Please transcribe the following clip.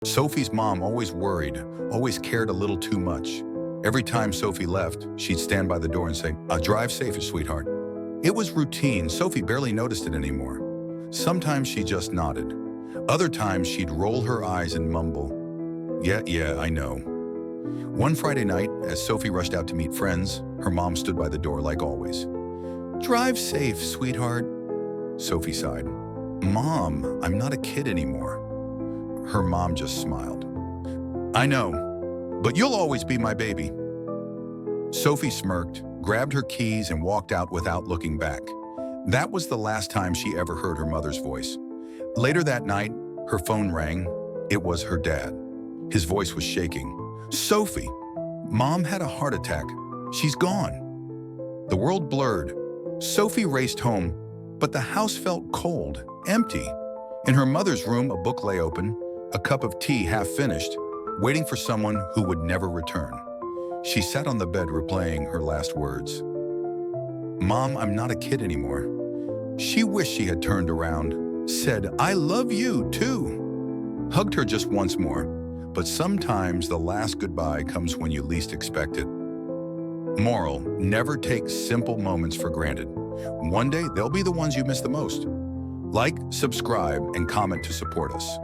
Sophie's mom always worried, always cared a little too much. Every time Sophie left, she'd stand by the door and say, drive safe, sweetheart. It was routine. Sophie barely noticed it anymore. Sometimes she just nodded. Other times she'd roll her eyes and mumble, yeah, I know. One Friday night, as Sophie rushed out to meet friends, her mom stood by the door like always. Drive safe, sweetheart. Sophie sighed. Mom, I'm not a kid anymore. Her mom just smiled. I know, but you'll always be my baby. Sophie smirked, grabbed her keys, and walked out without looking back. That was the last time she ever heard her mother's voice. Later that night, her phone rang. It was her dad. His voice was shaking. Sophie, Mom had a heart attack. She's gone. The world blurred. Sophie raced home, but the house felt cold, empty. In her mother's room, a book lay open, a cup of tea half finished, waiting for someone who would never return. She sat on the bed replaying her last words. Mom, I'm not a kid anymore. She wished she had turned around, said, I love you too, hugged her just once more. But sometimes the last goodbye comes when you least expect it. Moral, never take simple moments for granted. One day, they'll be the ones you miss the most. Like, subscribe, and comment to support us.